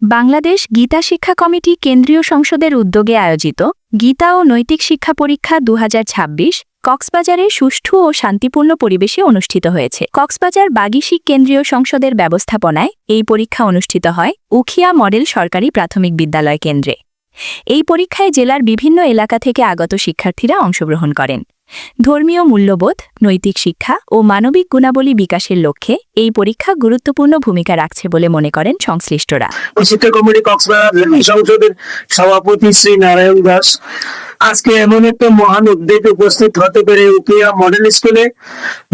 বাংলাদেশ গীতা শিক্ষা কমিটি কেন্দ্রীয় সংসদের উদ্যোগে আয়োজিত গীতা ও নৈতিক শিক্ষা পরীক্ষা ২০২৬ কক্সবাজারে সুষ্ঠু ও শান্তিপূর্ণ পরিবেশে অনুষ্ঠিত হয়েছে। কক্সবাজার বাগিশিক কেন্দ্রীয় সংসদের ব্যবস্থাপনায় এই পরীক্ষা অনুষ্ঠিত হয় উখিয়া মডেল সরকারি প্রাথমিক বিদ্যালয় কেন্দ্রে। এই পরীক্ষায় জেলার বিভিন্ন এলাকা থেকে আগত শিক্ষার্থীরা অংশগ্রহণ করেন। ধর্মীয় মূল্যবোধ, নৈতিক শিক্ষা ও মানবিক গুণাবলী বিকাশের লক্ষ্যে এই পরীক্ষা গুরুত্বপূর্ণ ভূমিকা রাখছে বলে মনে করেন সংশ্লিষ্টরা। শিক্ষা কমিটি কক্সবাজার সংসদের সভাপতি শ্রী নারায়ণ দাস আজকে এমন একটা মহান উদ্যোগে উপস্থিত হতে পেরে উখিয়া মডেল স্কুলে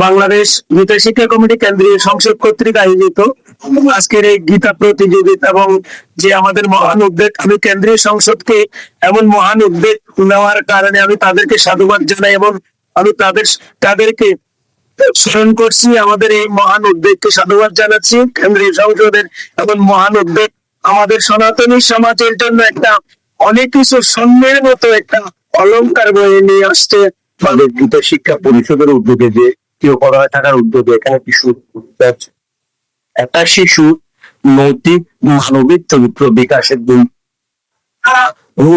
বাংলাদেশ গীতা শিক্ষা কমিটি কেন্দ্রীয় সংসদ কর্তৃক আয়োজিত আজকের এই গীতা প্রতিযোগিতা এবং যে আমাদের মহান উদ্যোগ, আমি কেন্দ্রীয় সংসদকে এমন মহান উদ্যোগ নেওয়ার কারণে আমি তাদেরকে সাধুবাদ জানাই এবং আমি তাদেরকে স্মরণ করছি। আমাদের এই মহান উদ্যোগকে সাধুবাদ জানাচ্ছি। কেন্দ্রীয় সংসদের এমন মহান উদ্যোগ আমাদের সনাতনী সমাজের জন্য একটা অনেক কিছু স্বর্ণের মতো একটা অলংকার বয়ে নিয়ে আসছে। আমাদের গীতা শিক্ষা পরিষদের উদ্যোগে যে কেউ করা থাকার উদ্যোগে এখানে কিছু একটা শিশু নৈতিক মানবিক চরিত্র বিকাশের জন্য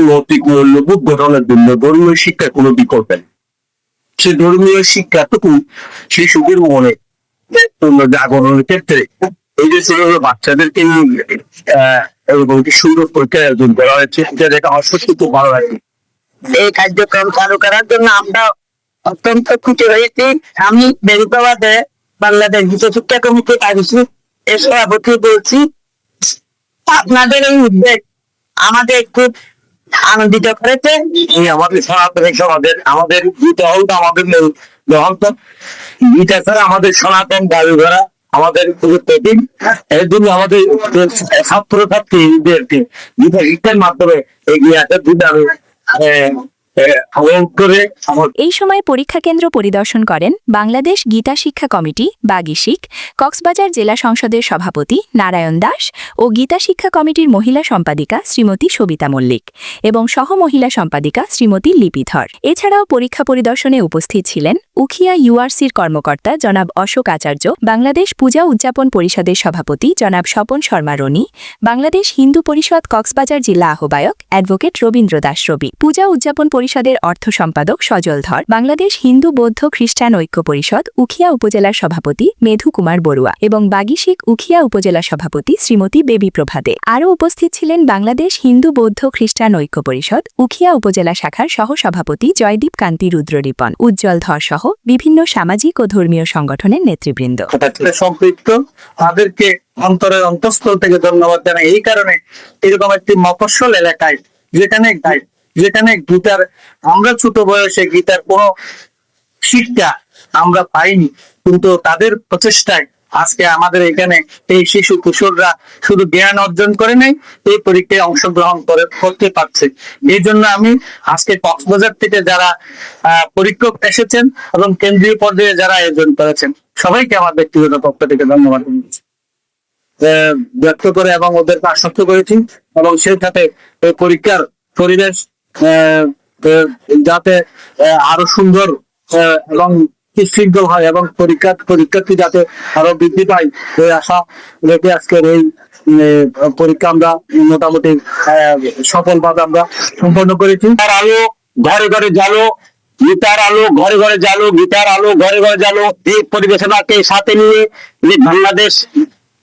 নৈতিক মূল্যবোধ গঠনের জন্য ধর্মীয় শিক্ষার কোনো বিকল্প নেই। সে ধর্মীয় শিক্ষাটুকু শিশুদের মনে জাগরণের ক্ষেত্রে এই যে ছোট বাচ্চাদেরকে এরকম একটি সুন্দর পরীক্ষার আয়োজন করা হয়েছে, এটা দেখে আমার সত্যি খুব ভালো লাগে। এই কার্যক্রম চালু করার জন্য আমরা অত্যন্ত খুশি হয়েছি। আমি বেরিবাদে বাংলাদেশ গীতা শিক্ষা কমিটি এর সভাপতি বলছি, আপনাদের এই উদ্যোগ আমাদের খুব আনন্দিত করেছে। আমাদের সনাতনী সমাজের আমাদের গীতা হল আমাদের গীতা ছাড়া আমাদের সনাতন দাবি করা আমাদের প্রতিদিন এর জন্য আমাদের ছাত্রছাত্রীদেরকে গীতা শিক্ষার মাধ্যমে এগিয়ে আসার জন্য এই সময় পরীক্ষা কেন্দ্র পরিদর্শন করেন বাংলাদেশ গীতা শিক্ষা কমিটি বাগিশিক, কক্সবাজার জেলা সংসদের সভাপতি নারায়ণ দাস ও গীতা শিক্ষা কমিটির মহিলা সম্পাদিকা শ্রীমতী সবিতা মল্লিক এবং সহ মহিলা সম্পাদিকা শ্রীমতী লিপিধর। এছাড়াও পরীক্ষা পরিদর্শনে উপস্থিত ছিলেন উখিয়া ইউআরসির কর্মকর্তা জনাব অশোক আচার্য, বাংলাদেশ পূজা উদযাপন পরিষদের সভাপতি জনাব স্বপন শর্মা রনি, বাংলাদেশ হিন্দু পরিষদ কক্সবাজার জেলা আহ্বায়ক অ্যাডভোকেট রবীন্দ্র দাস রবি, পূজা উদযাপন পরিষদের অর্থ সম্পাদক সজল ধর, বাংলাদেশ হিন্দু বৌদ্ধ খ্রিস্টান ঐক্য পরিষদ উখিয়া উপজেলার সভাপতি মেধু কুমার বড়ুয়া এবং বাগিশিক উখিয়া উপজেলা সভাপতি শ্রীমতী বেবী প্রভাতে। আরও উপস্থিত ছিলেন বাংলাদেশ হিন্দু বৌদ্ধ খ্রিস্টান ঐক্য পরিষদ উখিয়া উপজেলা শাখার সহ সভাপতি জয়দীপ কান্তি রুদ্ররিপন, উজ্জ্বল ধর সহ বিভিন্ন সামাজিক ও ধর্মীয় সংগঠনের নেতৃবৃন্দ। সম্পৃক্ত তাদেরকে অন্তরের অন্তঃস্থল থেকে ধন্যবাদ জানাই। এই কারণে এরকম একটি মফস্বল এলাকায় যেখানে গীতার আমরা ছোট বয়সে গীতার কোন শিক্ষা আমরা পাইনি, কিন্তু তাদের প্রচেষ্টায় আজকে আমাদের এখানে এই শিশু কিশোররা শুধু জ্ঞান অর্জন করে নাই, এই পরীক্ষায় অংশগ্রহণ করতে পারছে। এই জন্য আমি আজকে কক্সবাজার থেকে যারা পরীক্ষক এসেছেন এবং কেন্দ্রীয় পর্যায়ে যারা আয়োজন করেছেন সবাইকে আমার ব্যক্তিগত পক্ষ থেকে ধন্যবাদ ব্যক্ত করে এবং ওদেরকে আশ্বস্ত করেছি এবং সেই সাথে এই পরীক্ষার পরিবেশ যাতে আরো সুন্দর এবং শৃঙ্খল হয় এবং পরীক্ষার্থী যাতে আরো বৃদ্ধি পায় এই আশা রেখে আজকের এই পরীক্ষা আমরা মোটামুটি সফলভাবে আমরা সম্পন্ন করেছি। তার আলো ঘরে ঘরে জ্বালো, গীতার আলো ঘরে ঘরে জ্বালো, গীতার আলো ঘরে ঘরে জ্বালো। এই পরিবেশনাকে সাথে নিয়ে বাংলাদেশ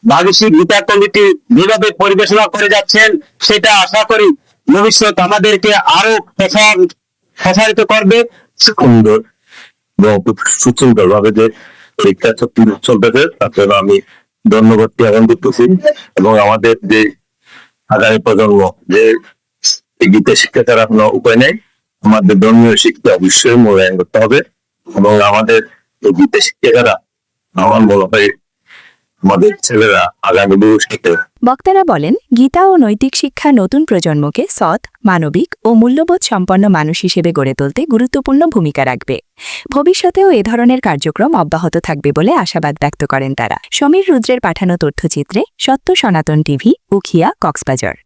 বাগিশিক গীতা কমিটি যেভাবে পরিবেশনা করে যাচ্ছেন সেটা আশা করি ভবিষ্যৎ আমাদেরকে আরো প্রসারিত করবে। সুন্দর সুশৃঙ্খল ভাবে যে পরীক্ষা চলতেছে তাতে আমি ধন্যবাদ জ্ঞাপন করতেছি এবং আমাদের যে আগামী প্রজন্ম যে গীতা শিক্ষা ছাড়া কোনো উপায় নেই, আমাদের ধর্মীয় শিক্ষা অবশ্যই মূল্যায়ন করতে হবে এবং আমাদের গীতা শিক্ষা ছাড়া আমার মনে হয় আমাদের ছেলেরা আগামী ভবিষ্যতে। বক্তারা বলেন, গীতা ও নৈতিক শিক্ষা নতুন প্রজন্মকে সৎ, মানবিক ও মূল্যবোধ সম্পন্ন মানুষ হিসেবে গড়ে তুলতে গুরুত্বপূর্ণ ভূমিকা রাখবে। ভবিষ্যতেও এ ধরনের কার্যক্রম অব্যাহত থাকবে বলে আশাবাদ ব্যক্ত করেন তারা। সমীর রুদ্রের পাঠানো তথ্যচিত্রে সত্য সনাতন টিভি, উখিয়া, কক্সবাজার।